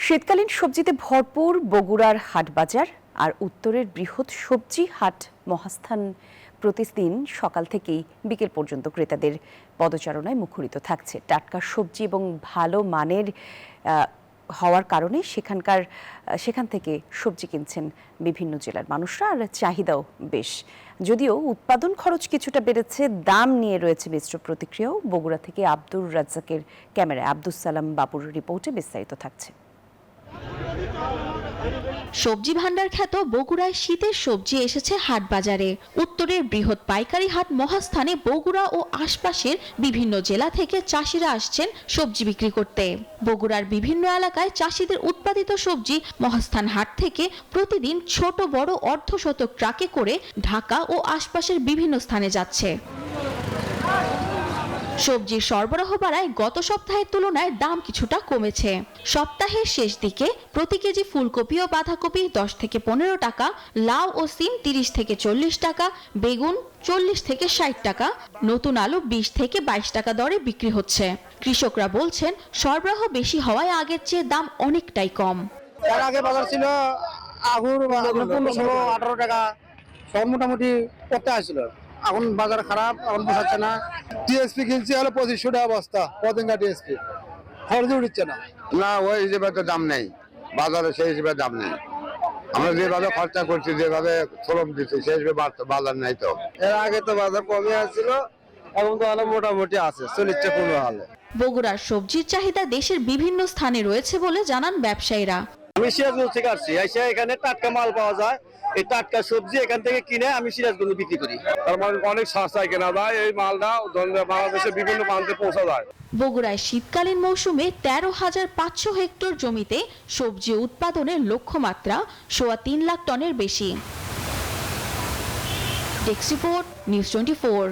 শীতকালীন সবজিতে ভরপুর বগুড়ার হাটবাজার আর উত্তরের বৃহৎ সবজি হাট মহাস্থান প্রতিদিন সকাল থেকেই বিকেল পর্যন্ত ক্রেতাদের পদচারণায় মুখরিত থাকছে। টাটকা সবজি এবং ভালো মানের হওয়ার কারণে সেখান থেকে সবজি কিনছেন বিভিন্ন জেলার মানুষরা, আর চাহিদাও বেশ। যদিও উৎপাদন খরচ কিছুটা বেড়েছে, দাম নিয়ে রয়েছে মিশ্র প্রতিক্রিয়াও। বগুড়া থেকে আব্দুর রাজ্জাকের ক্যামেরায় আব্দুস সালাম বাবুর রিপোর্টে বিস্তারিত থাকছে। সবজি ভান্ডার খ্যাত বগুড়ায় শীতের সবজি এসেছে হাট বাজারে। উত্তরের বৃহৎ পাইকারি হাট মহাস্থানে বগুড়া ও আশপাশের বিভিন্ন জেলা থেকে চাষিরা আসছেন সবজি বিক্রি করতে। বগুড়ার বিভিন্ন এলাকায় চাষিদের উৎপাদিত সবজি মহাস্থান হাট থেকে প্রতিদিন ছোট বড় অর্ধশতক ট্রাকে করে ঢাকা ও আশপাশের বিভিন্ন স্থানে যাচ্ছে। সবজির সরবরাহ বাড়ায় গত সপ্তাহের তুলনায় দাম কিছুটা কমেছে। সপ্তাহের শেষ দিকে প্রতি কেজি ফুলকপি ও বাঁধাকপি 10 থেকে 15 টাকা, লাউ ও সিম 30 থেকে 40 টাকা, বেগুন 40 থেকে 60 টাকা, নতুন আলু 20 থেকে 22 টাকা দরে বিক্রি হচ্ছে। কৃষকরা বলছেন সরবরাহ বেশি হওয়ায় আগের চেয়ে দাম অনেকটাই কম। তার আগে বাজার ছিল আগুর 15-18 টাকা, সব মোটামুটি করতে আসছিল। এখন বাজার খারাপ, এখন পোষাচ্ছে না। টিএসপি কিনছি হলো 2500 টাকা বস্তা, পতেঙ্গা টিএসপি খরচ উঠছে না। না, ওই হিসেবে তো দাম নেই বাজারে, সেই হিসেবে দাম নেই। আমরা যেভাবে খরচা করছি, যেভাবে শ্রম দিচ্ছি, সেই হিসেবে বাজার নেই। তো এর আগে তো বাজার কমে আসছিল, এখন তো হলো মোটামুটি আছে, চল্লিশটা কোনো হালে। বগুড়ার সবজির চাহিদা দেশের বিভিন্ন স্থানে রয়েছে বলে জানান ব্যবসায়ীরা। আমি সিরাজগঞ্জ থেকে আসছি, এখানে টাটকা মাল পাওয়া যায়। এই টাটকা সবজি এখান থেকে কিনে আমি সিরাজগঞ্জে বিক্রি করি। তার মানে অনেক সস্তায় কেনা যায়, এই মালটা বাংলাদেশের বিভিন্ন প্রান্তে পৌঁছা যায়। বগুড়ায় শীতকালীন মৌসুমে 13,500 হেক্টর জমিতে সবজি উৎপাদনের লক্ষ্যমাত্রা 3.25 লাখ টনের বেশি। Desk report, news 24।